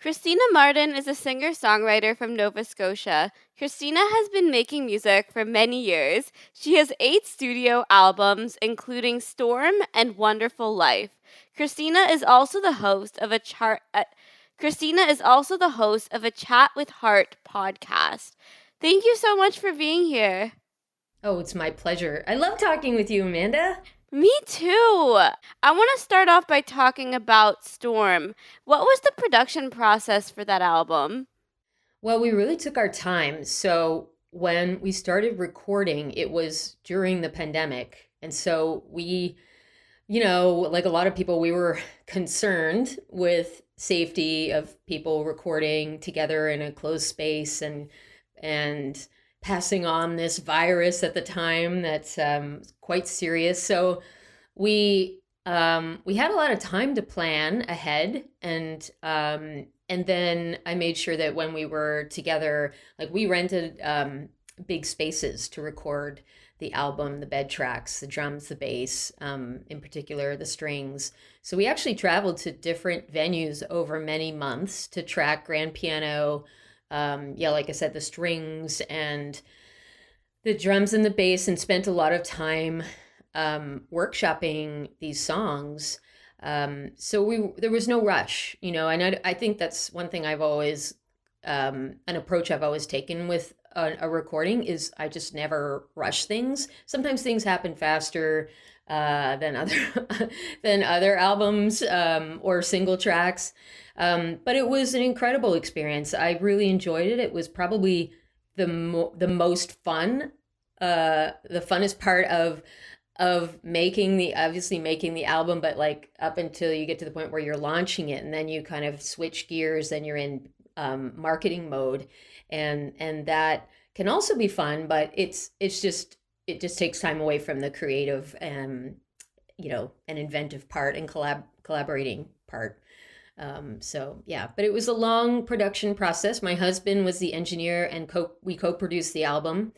Christina Martin is a singer songwriter from Nova Scotia. Christina has been making music for many years. She has 8 studio albums, including Storm and Wonderful Life. Christina is also the host of a chart. Christina is also the host of a Chat with Heart podcast. Thank you so much for being here. Oh, it's my pleasure. I love talking with you, Amanda. Me too. I want to start off by talking about Storm. What was the production process for that album? Well, we really took our time. So when we started recording, it was during the pandemic. And so like a lot of people, we were concerned with safety of people recording together in a closed space and passing on this virus at the time that's quite serious. So we had a lot of time to plan ahead, and then I made sure that when we were together, like we rented big spaces to record the album, the bed tracks, the drums, the bass, in particular the strings. So we actually traveled to different venues over many months to track grand piano, like I said, the strings and the drums and the bass, and spent a lot of time workshopping these songs. So there was no rush, and I think that's one thing I've always, an approach I've always taken with a recording is I just never rush things. Sometimes things happen faster than other than other albums or single tracks. But it was an incredible experience. I really enjoyed it. It was probably the most fun, the funnest part of making the album, but like up until you get to the point where you're launching it, and then you kind of switch gears and you're in marketing mode, and that can also be fun, but it just takes time away from the creative and an inventive part and collaborating part. So yeah, but it was a long production process. My husband was the engineer, and we co-produced the album.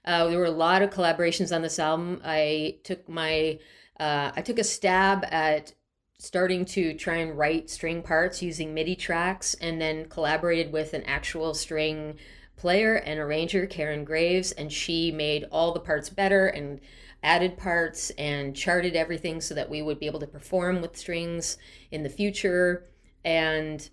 There were a lot of collaborations on this album. I took a stab at starting to try and write string parts using MIDI tracks, and then collaborated with an actual string player and arranger, Karen Graves, and she made all the parts better and added parts and charted everything so that we would be able to perform with strings in the future. And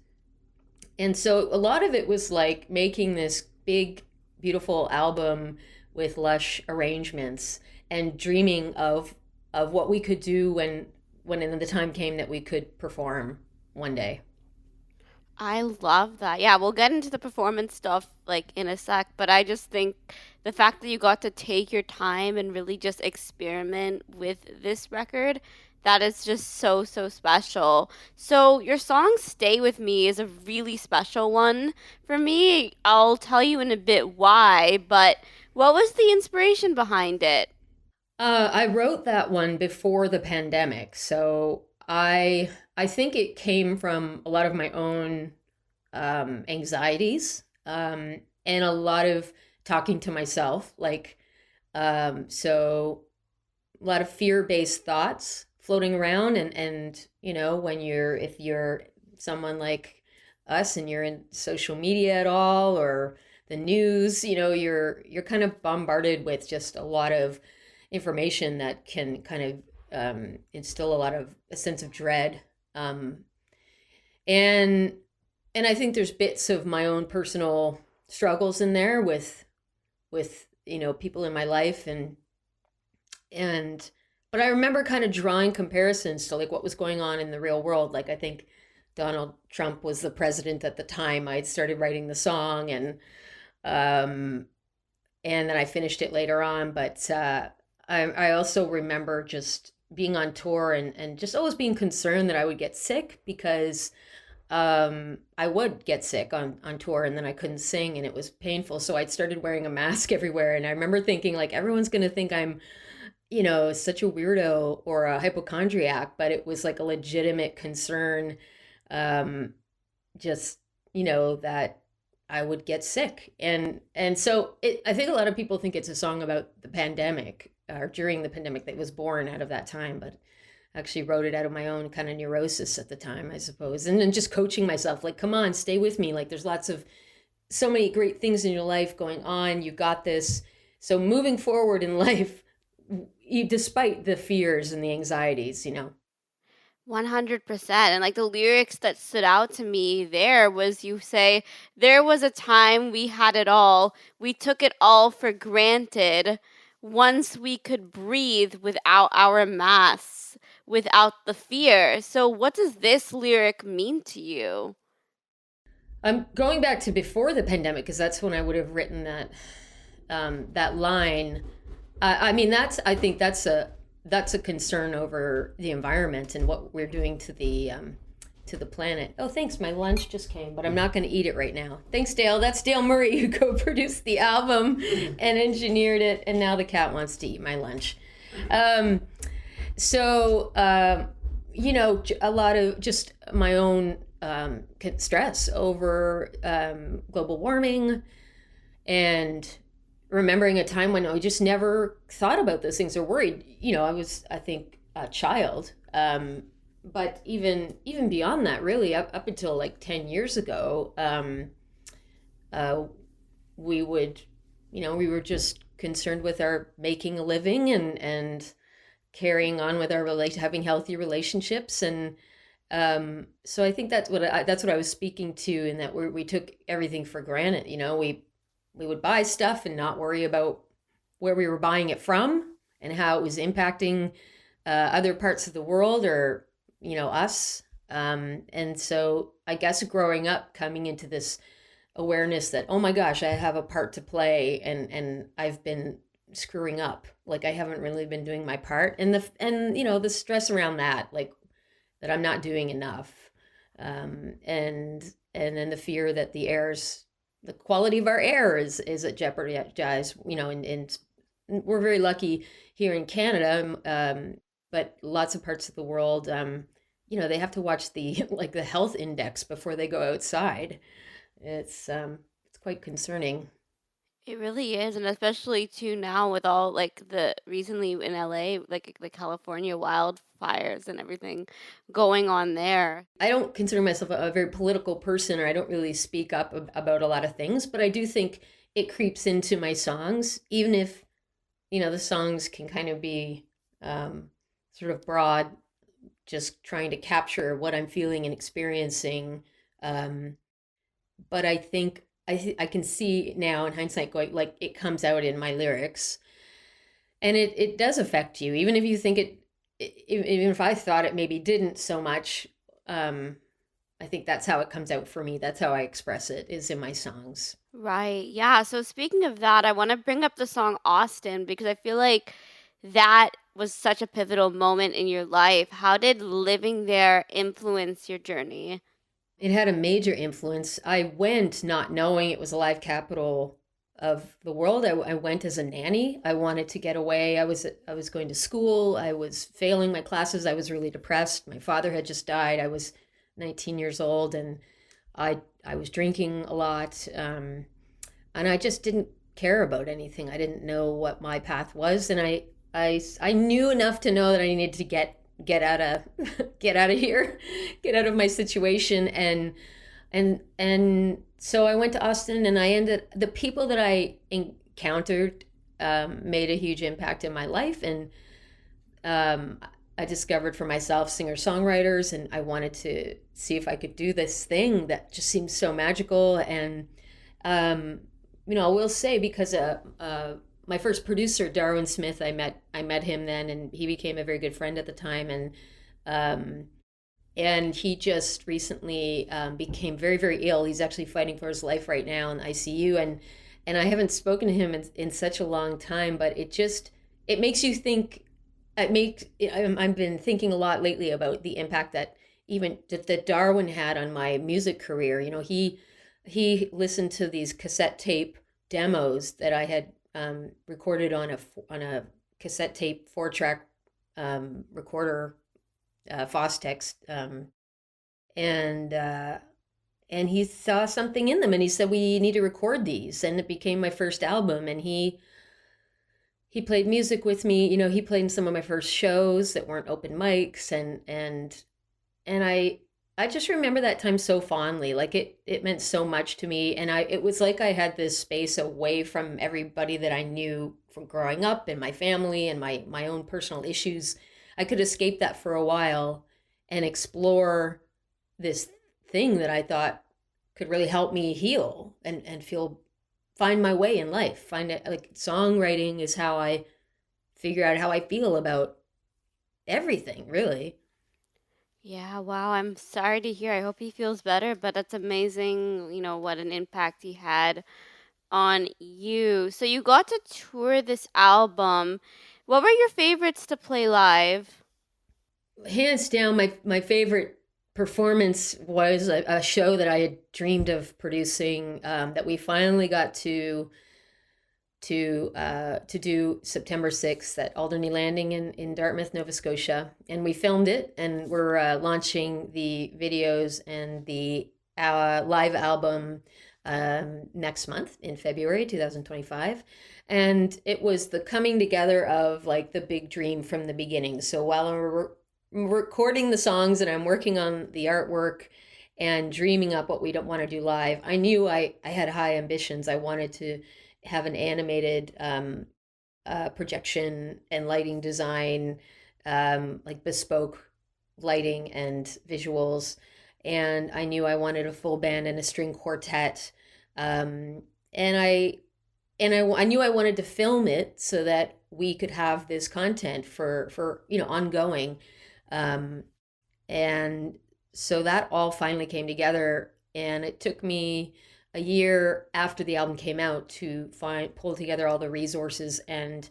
so a lot of it was like making this big, beautiful album with lush arrangements and dreaming of what we could do when the time came that we could perform one day. I love that. Yeah, we'll get into the performance stuff like in a sec, but I just think the fact that you got to take your time and really just experiment with this record, that is just so, so special. So, your song Stay With Me is a really special one for me. I'll tell you in a bit why, but what was the inspiration behind it? I wrote that one before the pandemic, so I think it came from a lot of my own anxieties, and a lot of talking to myself, so a lot of fear-based thoughts floating around, and when if you're someone like us and you're in social media at all or the news, you're kind of bombarded with just a lot of information that can kind of instill a sense of dread. Um, and and I think there's bits of my own personal struggles in there with people in my life, and but I remember kind of drawing comparisons to like what was going on in the real world. Like I think Donald Trump was the president at the time I'd started writing the song, um, and then I finished it later on. But I also remember just being on tour and just always being concerned that I would get sick because I would get sick on tour, and then I couldn't sing and it was painful. So I'd started wearing a mask everywhere. And I remember thinking like everyone's going to think I'm, such a weirdo or a hypochondriac, but it was like a legitimate concern. Um, just, that I would get sick. And so I think a lot of people think it's a song about the pandemic or during the pandemic that was born out of that time, but Actually wrote it out of my own kind of neurosis at the time, I suppose. And then just coaching myself, like, come on, stay with me. Like, there's lots of so many great things in your life going on. You got this. So moving forward in life, despite the fears and the anxieties, 100%. And like the lyrics that stood out to me there was you say, there was a time we had it all. We took it all for granted. Once we could breathe without our masks, without the fear. So, what does this lyric mean to you? I'm going back to before the pandemic because that's when I would have written that line. I mean, I think that's a concern over the environment and what we're doing to the planet. Oh, thanks. My lunch just came, but I'm not going to eat it right now. Thanks, Dale. That's Dale Murray who co-produced the album and engineered it, and now the cat wants to eat my lunch. Um, so a lot of just my own stress over global warming and remembering a time when I just never thought about those things or worried. I was, I think, a child. But even beyond that, really, up until like 10 years ago, uh, we would, we were just concerned with our making a living and carrying on with our having healthy relationships. And so I think that's what I was speaking to, in that we took everything for granted. We would buy stuff and not worry about where we were buying it from and how it was impacting other parts of the world or us. And so I guess growing up, coming into this awareness that, oh my gosh, I have a part to play, and I've been screwing up, like I haven't really been doing my part, and the stress around that, like that I'm not doing enough, and then the fear that the quality of our air is at jeopardy, and we're very lucky here in Canada, but lots of parts of the world, they have to watch the like the health index before they go outside. It's quite concerning. It really is, and especially too now with all like the recently in LA, like the California wildfires and everything going on there. I don't consider myself a very political person, or I don't really speak up about a lot of things, but I do think it creeps into my songs, even if, the songs can kind of be sort of broad, just trying to capture what I'm feeling and experiencing. Um, but I think I can see now in hindsight, going like it comes out in my lyrics, and it does affect you, even if you think even if I thought it maybe didn't so much. I think that's how it comes out for me. That's how I express it, is in my songs. Right. Yeah. So speaking of that, I want to bring up the song Austin because I feel like that was such a pivotal moment in your life. How did living there influence your journey? It had a major influence. I went not knowing it was a live capital of the world. I went as a nanny. I wanted to get away. I was going to school. I was failing my classes. I was really depressed. My father had just died. I was 19 years old, and I was drinking a lot, and I just didn't care about anything. I didn't know what my path was, and I knew enough to know that I needed to get out of get out of here, get out of my situation, and so I went to Austin, and the people that I encountered made a huge impact in my life, and um, I discovered for myself singer-songwriters, and I wanted to see if I could do this thing that just seems so magical. And um, I will say, because my first producer, Darwin Smith, I met him then, and he became a very good friend at the time, um, and he just recently became very, very ill. He's actually fighting for his life right now in ICU, and I haven't spoken to him in such a long time, but it makes you think. I've been thinking a lot lately about the impact that Darwin had on my music career. He listened to these cassette tape demos that I had recorded on a cassette tape 4-track recorder, Fostex, and and he saw something in them, and he said, we need to record these, and it became my first album. And he played music with me. You know, he played in some of my first shows that weren't open mics, and I just remember that time so fondly. Like it meant so much to me, and I it was like I had this space away from everybody that I knew from growing up and my family and my own personal issues. I could escape that for a while and explore this thing that I thought could really help me heal and feel find my way in life. Find it like songwriting is how I figure out how I feel about everything, really. Yeah, wow, I'm sorry to hear. I hope he feels better, but that's amazing, what an impact he had on you. So you got to tour this album. What were your favorites to play live? Hands down, my favorite performance was a show that I had dreamed of producing, that we finally got to do September 6th at Alderney Landing in Dartmouth, Nova Scotia, and we filmed it, and we're launching the videos and the live album next month in February 2025. And it was the coming together of like the big dream from the beginning. So while I'm recording the songs and I'm working on the artwork and dreaming up what we don't want to do live, I knew I had high ambitions. I wanted to have an animated projection and lighting design, like bespoke lighting and visuals. And I knew I wanted a full band and a string quartet. Um, and I knew I wanted to film it so that we could have this content for ongoing. Um, and so that all finally came together, and it took me a year after the album came out to pull together all the resources and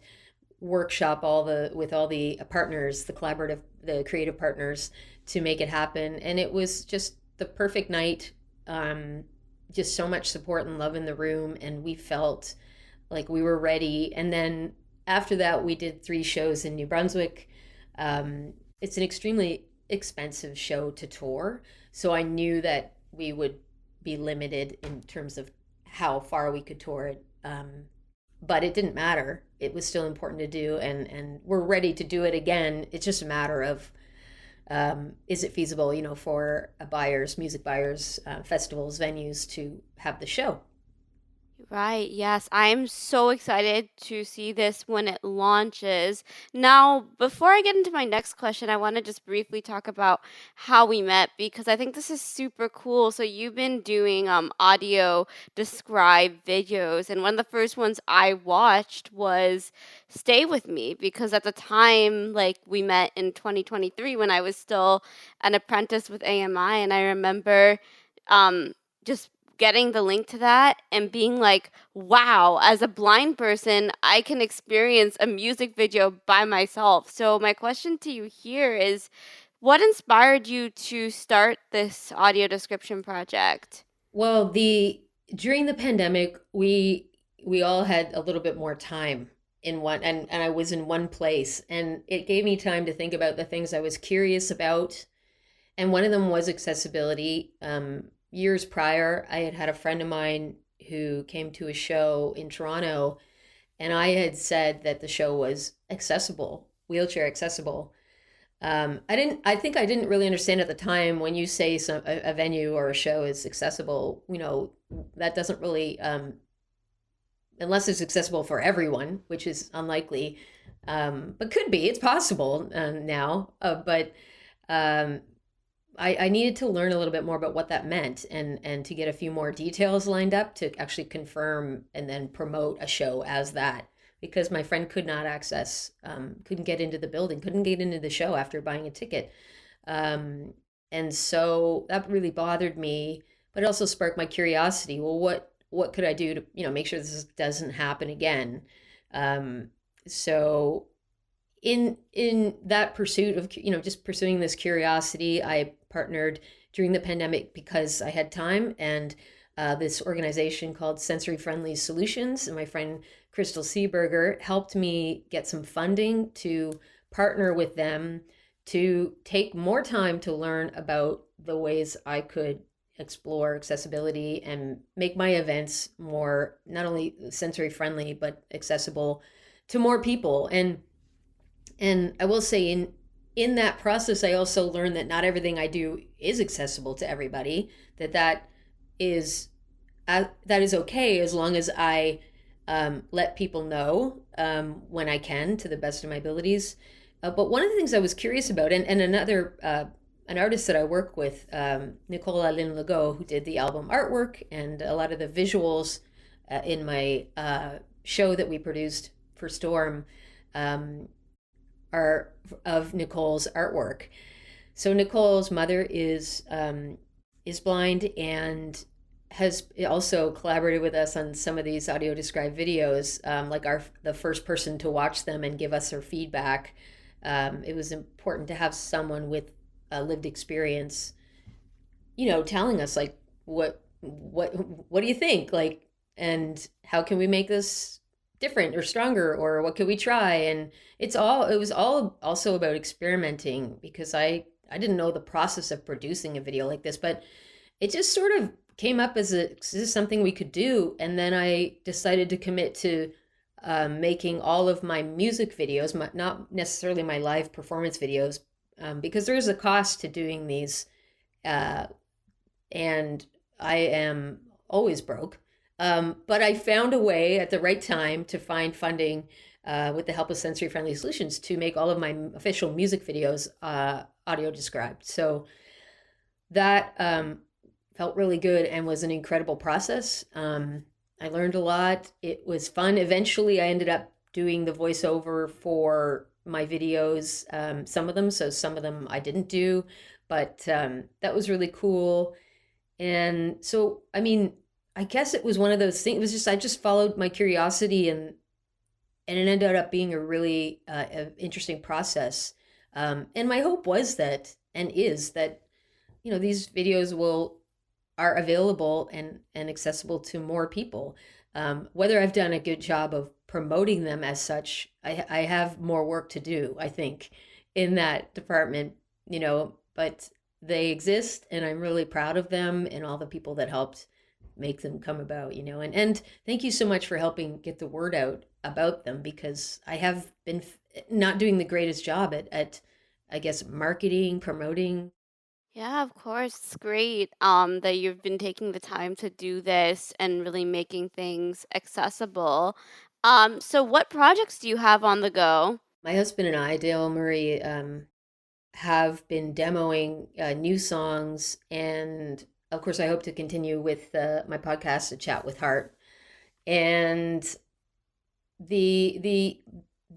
workshop all the partners, the creative partners, to make it happen. And it was just the perfect night. Just so much support and love in the room, and we felt like we were ready. And then after that, we did 3 shows in New Brunswick. It's an extremely expensive show to tour, so I knew that we would be limited in terms of how far we could tour it. But it didn't matter. It was still important to do, and we're ready to do it again. It's just a matter of is it feasible, for music buyers, festivals, venues to have the show. Right. Yes. I'm so excited to see this when it launches. Now, before I get into my next question, I want to just briefly talk about how we met because I think this is super cool. So you've been doing audio described videos, and one of the first ones I watched was Stay With Me because at the time like we met in 2023 when I was still an apprentice with AMI, and I remember um just getting the link to that and being like, wow, as a blind person, I can experience a music video by myself. So, my question to you here is what inspired you to start this audio description project? Well, the during the pandemic, we all had a little bit more time in one, and I was in one place, and it gave me time to think about the things I was curious about. And one of them was accessibility. Years prior, I had had a friend of mine who came to a show in Toronto, and I had said that the show was accessible, wheelchair accessible. I think I didn't really understand at the time when you say a venue or a show is accessible, that doesn't really, unless it's accessible for everyone, which is unlikely, but could be, it's possible now. But um, I needed to learn a little bit more about what that meant, and to get a few more details lined up to actually confirm and then promote a show as that, because my friend could not couldn't get into the building, couldn't get into the show after buying a ticket. Um, and so that really bothered me, but it also sparked my curiosity. Well, what could I do to, make sure this doesn't happen again? Um, so in that pursuit of, just pursuing this curiosity, I partnered during the pandemic because I had time, and this organization called Sensory Friendly Solutions, and my friend Crystal Seeberger helped me get some funding to partner with them to take more time to learn about the ways I could explore accessibility and make my events more not only sensory friendly but accessible to more people. And I will say, in that process, I also learned that not everything I do is accessible to everybody. That is that is okay as long as I let people know when I can, to the best of my abilities. But one of the things I was curious about, and another an artist that I work with, Nicola Lynn Legault, who did the album artwork and a lot of the visuals in my show that we produced for Storm, um, are of Nicole's artwork. So Nicole's mother is blind and has also collaborated with us on some of these audio described videos, like the first person to watch them and give us her feedback. It was important to have someone with a lived experience, telling us like what do you think, like, and how can we make this different or stronger, or what could we try? And it was all also about experimenting, because I didn't know the process of producing a video like this, but it just sort of came up as is this something we could do? And then I decided to commit to making all of my music videos, not necessarily my live performance videos, because there is a cost to doing these, uh, and I am always broke. But I found a way at the right time to find funding, with the help of Sensory Friendly Solutions, to make all of my official music videos audio described. So that felt really good and was an incredible process. I learned a lot. It was fun. Eventually, I ended up doing the voiceover for my videos, some of them. So some of them I didn't do, but that was really cool. And so, I mean, I guess it was one of those things. It was just, I just followed my curiosity, and it ended up being a really interesting process. And my hope was that, and is that, these videos are available and accessible to more people. Whether I've done a good job of promoting them as such, I have more work to do, I think, in that department, but they exist, and I'm really proud of them and all the people that helped make them come about, and thank you so much for helping get the word out about them, because I have been not doing the greatest job at I guess, marketing, promoting. Yeah, of course. It's great that you've been taking the time to do this and really making things accessible. So what projects do you have on the go? My husband and I, Dale Murray, have been demoing new songs, and of course, I hope to continue with my podcast, A Chat with Heart. And the the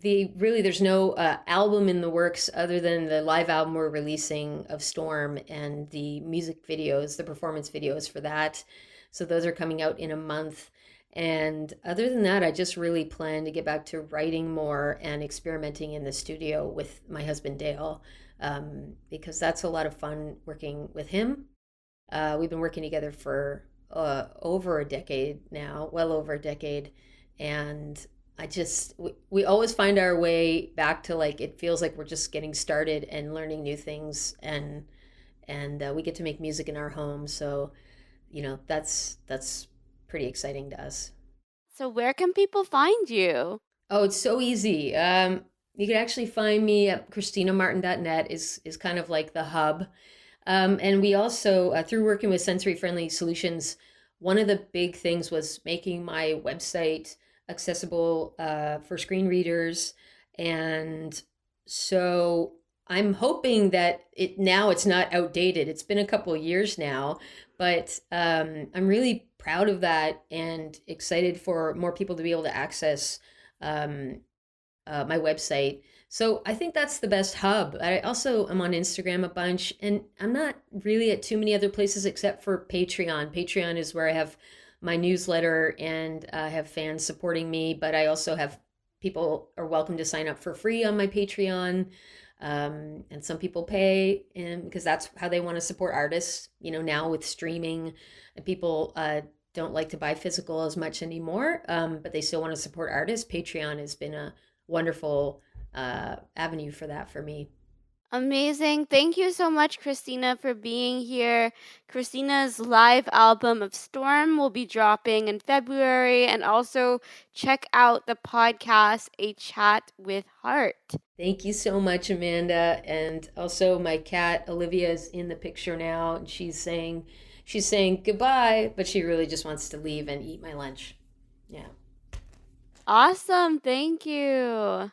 the really, there's no album in the works other than the live album we're releasing of Storm, and the music videos, the performance videos for that. So those are coming out in a month. And other than that, I just really plan to get back to writing more and experimenting in the studio with my husband Dale, because that's a lot of fun working with him. We've been working together for over a decade now, well over a decade. And we always find our way back to, like, it feels like we're just getting started and learning new things. And we get to make music in our home. So, that's pretty exciting to us. So where can people find you? Oh, it's so easy. You can actually find me at ChristinaMartin.net is kind of like the hub. And we also, through working with Sensory Friendly Solutions, one of the big things was making my website accessible for screen readers. And so I'm hoping that it's not outdated. It's been a couple of years now, but I'm really proud of that and excited for more people to be able to access um, my website. So I think that's the best hub. I also am on Instagram a bunch, and I'm not really at too many other places except for Patreon. Patreon is where I have my newsletter, and I have fans supporting me, but I also have people are welcome to sign up for free on my Patreon. And some people pay, and because that's how they want to support artists. Now with streaming, and people don't like to buy physical as much anymore, but they still want to support artists. Patreon has been a wonderful avenue for that for me. Amazing. Thank you so much, Christina, for being here. Christina's live album of Storm will be dropping in February, and also check out the podcast, A Chat with Heart. Thank you so much, Amanda. And also my cat Olivia is in the picture now, and she's saying goodbye, but she really just wants to leave and eat my lunch. Yeah. Awesome. Thank you.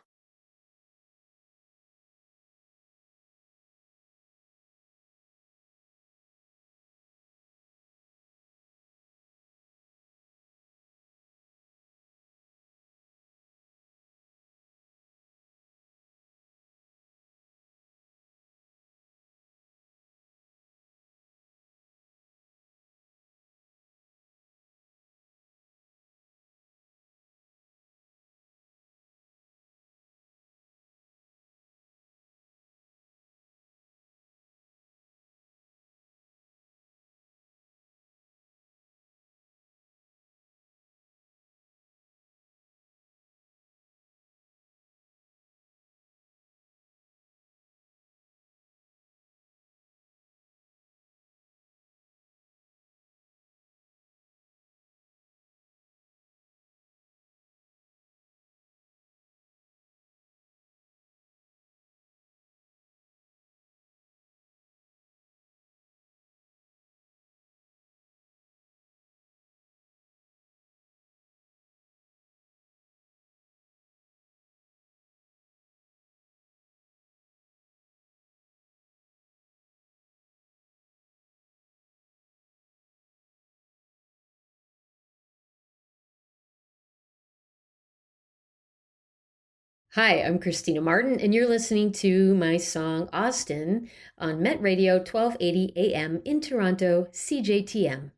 Hi, I'm Christina Martin, and you're listening to my song Austin on Met Radio 1280 AM in Toronto, CJTM.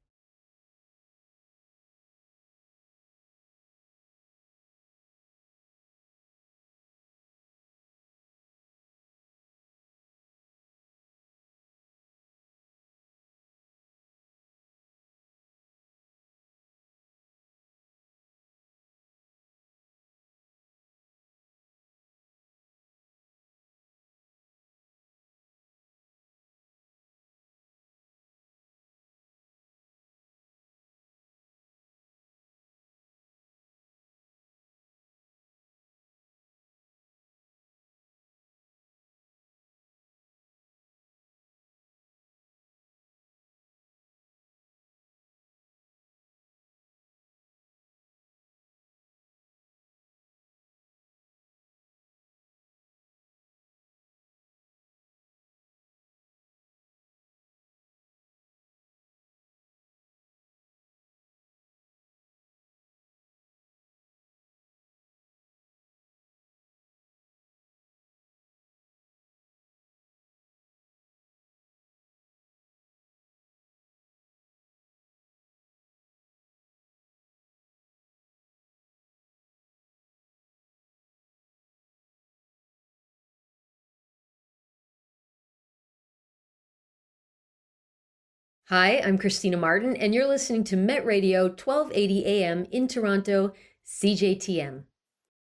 Hi, I'm Christina Martin, and you're listening to Met Radio 1280 AM in Toronto, CJTM.